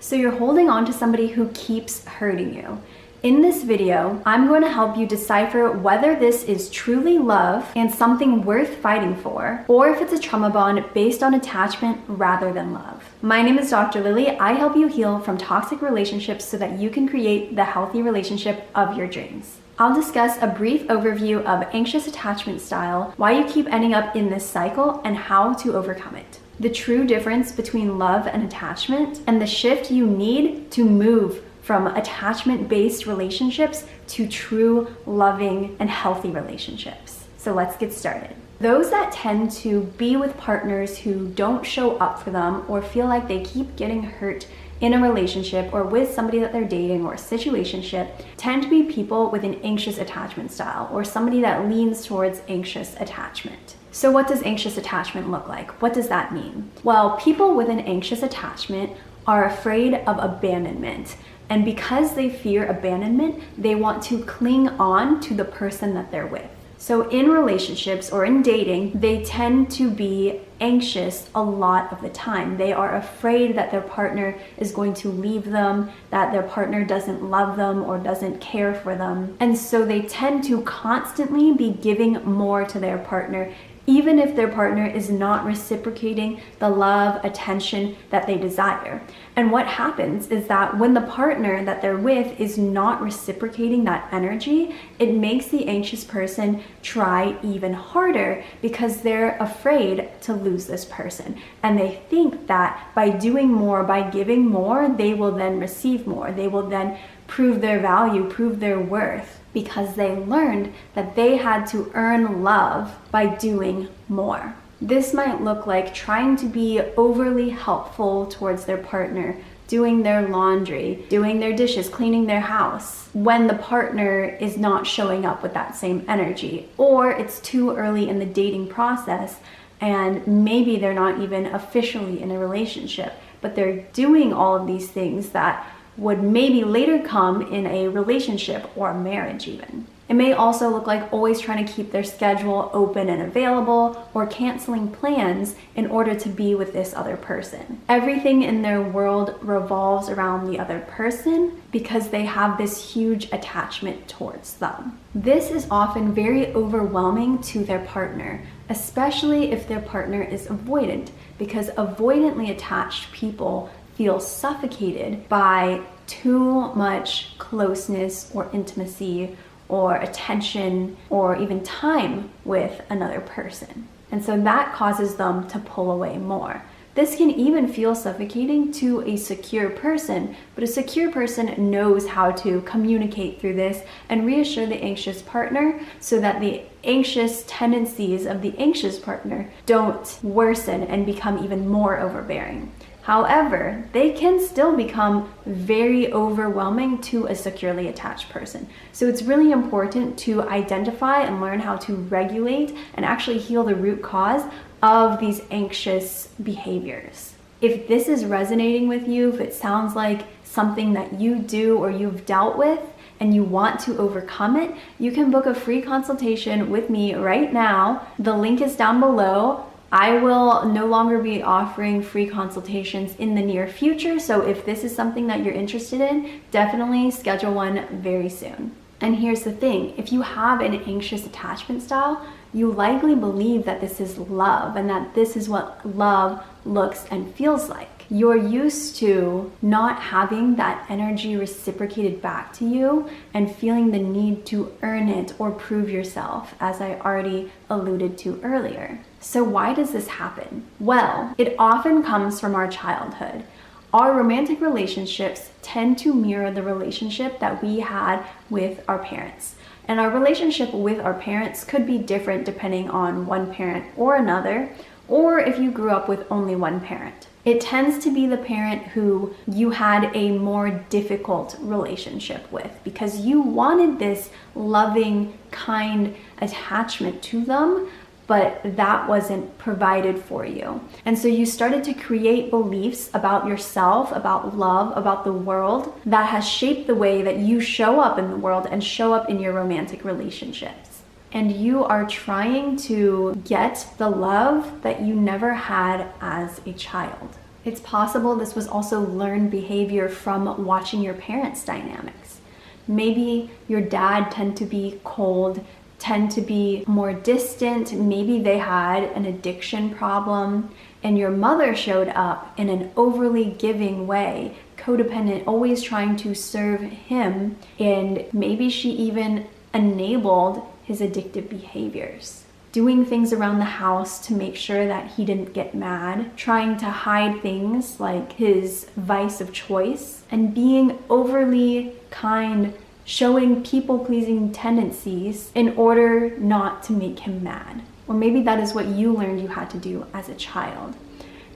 So you're holding on to somebody who keeps hurting you. In this video, I'm going to help you decipher whether this is truly love and something worth fighting for, or if it's a trauma bond based on attachment rather than love. My name is Dr. Lilli. I help you heal from toxic relationships so that you can create the healthy relationship of your dreams. I'll discuss a brief overview of anxious attachment style, why you keep ending up in this cycle, and how to overcome it. The true difference between love and attachment, and the shift you need to move from attachment-based relationships to true, loving, and healthy relationships. So let's get started. Those that tend to be with partners who don't show up for them or feel like they keep getting hurt in a relationship or with somebody that they're dating or a situationship tend to be people with an anxious attachment style or somebody that leans towards anxious attachment. So what does anxious attachment look like? What does that mean? Well, people with an anxious attachment are afraid of abandonment. And because they fear abandonment, they want to cling on to the person that they're with. So in relationships or in dating, they tend to be anxious a lot of the time. They are afraid that their partner is going to leave them, that their partner doesn't love them or doesn't care for them. And so they tend to constantly be giving more to their partner, even if their partner is not reciprocating the love, attention that they desire. And what happens is that when the partner that they're with is not reciprocating that energy, it makes the anxious person try even harder because they're afraid to lose this person. And they think that by doing more, by giving more, they will then receive more. They will then prove their value, prove their worth, because they learned that they had to earn love by doing more. This might look like trying to be overly helpful towards their partner, doing their laundry, doing their dishes, cleaning their house, when the partner is not showing up with that same energy, or it's too early in the dating process and maybe they're not even officially in a relationship, but they're doing all of these things that would maybe later come in a relationship or a marriage even. It may also look like always trying to keep their schedule open and available or canceling plans in order to be with this other person. Everything in their world revolves around the other person because they have this huge attachment towards them. This is often very overwhelming to their partner, especially if their partner is avoidant, because avoidantly attached people feel suffocated by too much closeness or intimacy or attention or even time with another person. And so that causes them to pull away more. This can even feel suffocating to a secure person, but a secure person knows how to communicate through this and reassure the anxious partner so that the anxious tendencies of the anxious partner don't worsen and become even more overbearing. However, they can still become very overwhelming to a securely attached person. So it's really important to identify and learn how to regulate and actually heal the root cause of these anxious behaviors. If this is resonating with you, if it sounds like something that you do or you've dealt with and you want to overcome it, you can book a free consultation with me right now. The link is down below. I will no longer be offering free consultations in the near future, so if this is something that you're interested in, definitely schedule one very soon. And here's the thing, if you have an anxious attachment style, you likely believe that this is love and that this is what love looks and feels like. You're used to not having that energy reciprocated back to you and feeling the need to earn it or prove yourself, as I already alluded to earlier. So why does this happen? Well, it often comes from our childhood. Our romantic relationships tend to mirror the relationship that we had with our parents. And our relationship with our parents could be different depending on one parent or another, or if you grew up with only one parent. It tends to be the parent who you had a more difficult relationship with because you wanted this loving, kind attachment to them, but that wasn't provided for you. And so you started to create beliefs about yourself, about love, about the world that has shaped the way that you show up in the world and show up in your romantic relationships. And you are trying to get the love that you never had as a child. It's possible this was also learned behavior from watching your parents' dynamics. Maybe your dad tend to be cold, tend to be more distant. Maybe they had an addiction problem, and your mother showed up in an overly giving way, codependent, always trying to serve him, and maybe she even enabled his addictive behaviors. Doing things around the house to make sure that he didn't get mad, trying to hide things like his vice of choice, and being overly kind, showing people-pleasing tendencies in order not to make him mad. Or maybe that is what you learned you had to do as a child.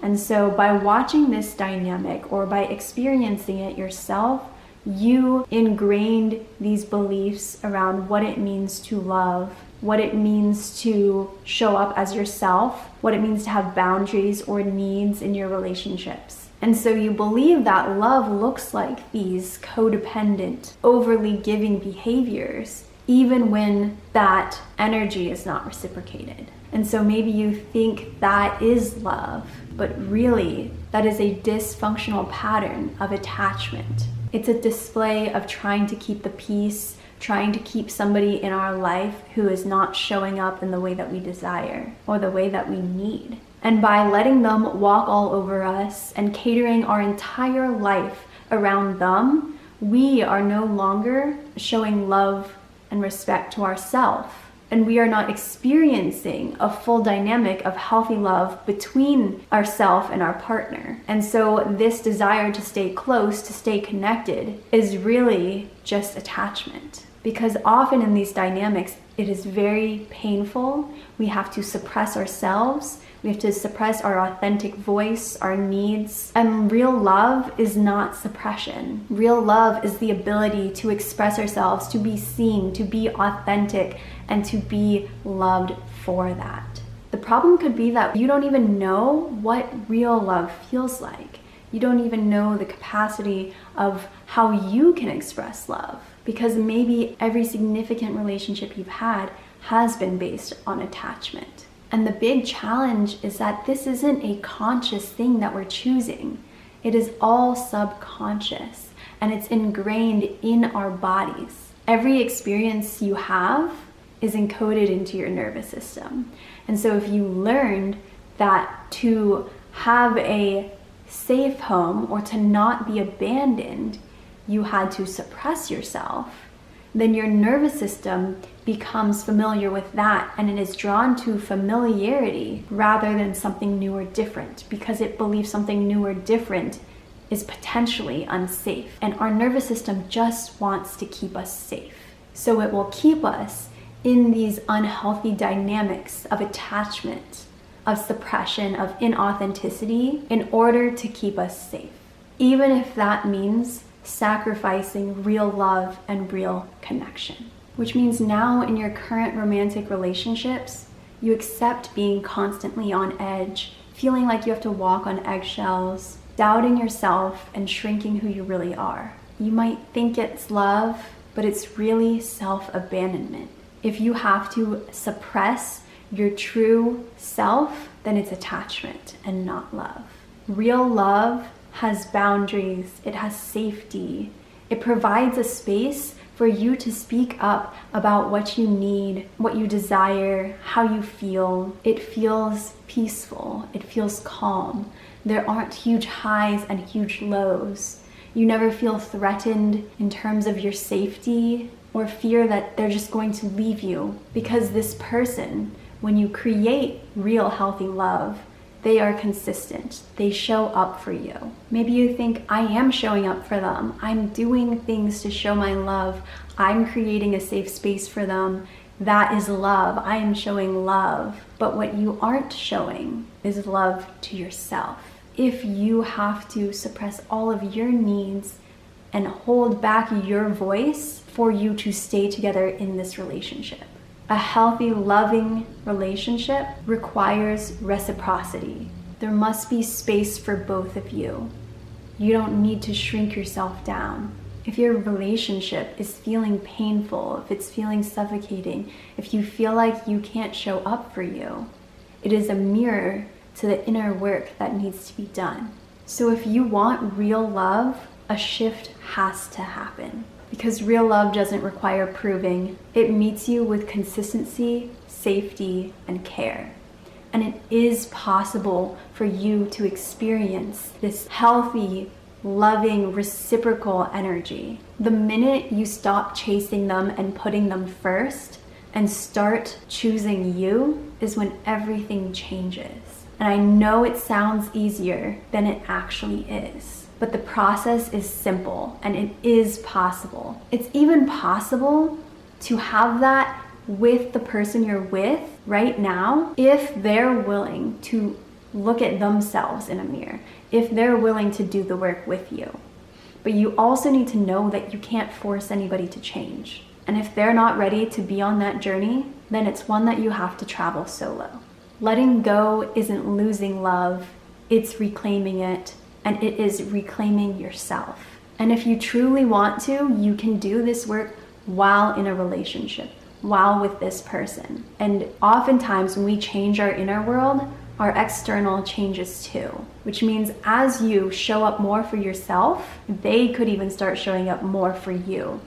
And so by watching this dynamic or by experiencing it yourself, you ingrained these beliefs around what it means to love, what it means to show up as yourself, what it means to have boundaries or needs in your relationships. And so you believe that love looks like these codependent, overly giving behaviors, even when that energy is not reciprocated. And so maybe you think that is love, but really that is a dysfunctional pattern of attachment. It's a display of trying to keep the peace, trying to keep somebody in our life who is not showing up in the way that we desire or the way that we need. And by letting them walk all over us and catering our entire life around them, we are no longer showing love and respect to ourselves. And we are not experiencing a full dynamic of healthy love between ourselves and our partner. And so this desire to stay close, to stay connected, is really just attachment. Because often in these dynamics, it is very painful. We have to suppress ourselves. We have to suppress our authentic voice, our needs. And real love is not suppression. Real love is the ability to express ourselves, to be seen, to be authentic, and to be loved for that. The problem could be that you don't even know what real love feels like. You don't even know the capacity of how you can express love, because maybe every significant relationship you've had has been based on attachment. And the big challenge is that this isn't a conscious thing that we're choosing. It is all subconscious, and it's ingrained in our bodies. Every experience you have is encoded into your nervous system. And so if you learned that to have a safe home or to not be abandoned, you had to suppress yourself, then your nervous system becomes familiar with that, and it is drawn to familiarity rather than something new or different, because it believes something new or different is potentially unsafe. And our nervous system just wants to keep us safe. So it will keep us in these unhealthy dynamics of attachment, of suppression, of inauthenticity in order to keep us safe. Even if that means sacrificing real love and real connection. Which means now in your current romantic relationships, you accept being constantly on edge, feeling like you have to walk on eggshells, doubting yourself and shrinking who you really are. You might think it's love, but it's really self-abandonment. If you have to suppress your true self, then it's attachment and not love. Real love has boundaries, it has safety. It provides a space for you to speak up about what you need, what you desire, how you feel. It feels peaceful, it feels calm. There aren't huge highs and huge lows. You never feel threatened in terms of your safety or fear that they're just going to leave you, because this person, when you create real healthy love, they are consistent. They show up for you. Maybe you think, I am showing up for them. I'm doing things to show my love. I'm creating a safe space for them. That is love. I am showing love. But what you aren't showing is love to yourself. If you have to suppress all of your needs and hold back your voice for you to stay together in this relationship. A healthy, loving relationship requires reciprocity. There must be space for both of you. You don't need to shrink yourself down. If your relationship is feeling painful, if it's feeling suffocating, if you feel like you can't show up for you, it is a mirror to the inner work that needs to be done. So if you want real love, a shift has to happen. Because real love doesn't require proving. It meets you with consistency, safety, and care. And it is possible for you to experience this healthy, loving, reciprocal energy. The minute you stop chasing them and putting them first and start choosing you is when everything changes. And I know it sounds easier than it actually is. But the process is simple and it is possible. It's even possible to have that with the person you're with right now if they're willing to look at themselves in a mirror, if they're willing to do the work with you. But you also need to know that you can't force anybody to change. And if they're not ready to be on that journey, then it's one that you have to travel solo. Letting go isn't losing love, it's reclaiming it. And it is reclaiming yourself. And if you truly want to, you can do this work while in a relationship, while with this person. And oftentimes when we change our inner world, our external changes too, which means as you show up more for yourself, they could even start showing up more for you.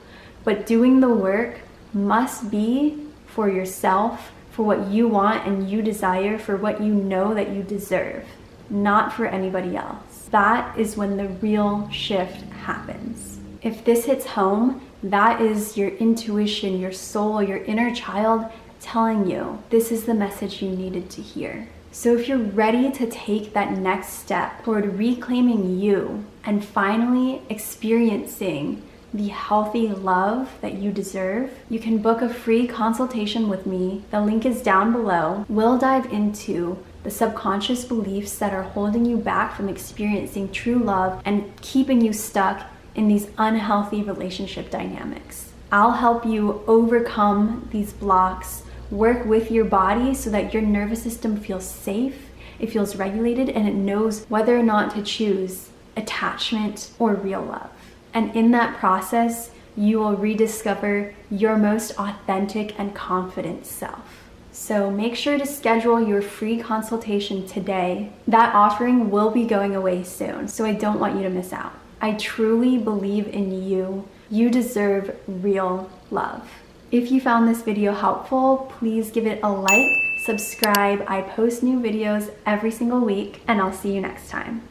But doing the work must be for yourself, for what you want and you desire, for what you know that you deserve, not for anybody else. That is when the real shift happens. If this hits home, that is your intuition, your soul, your inner child telling you this is the message you needed to hear. So if you're ready to take that next step toward reclaiming you and finally experiencing the healthy love that you deserve, you can book a free consultation with me. The link is down below. We'll dive into the subconscious beliefs that are holding you back from experiencing true love and keeping you stuck in these unhealthy relationship dynamics. I'll help you overcome these blocks, work with your body so that your nervous system feels safe, it feels regulated, and it knows whether or not to choose attachment or real love. And in that process, you will rediscover your most authentic and confident self. So make sure to schedule your free consultation today. That offering will be going away soon, so I don't want you to miss out. I truly believe in you. You deserve real love. If you found this video helpful, please give it a like, subscribe. I post new videos every single week, and I'll see you next time.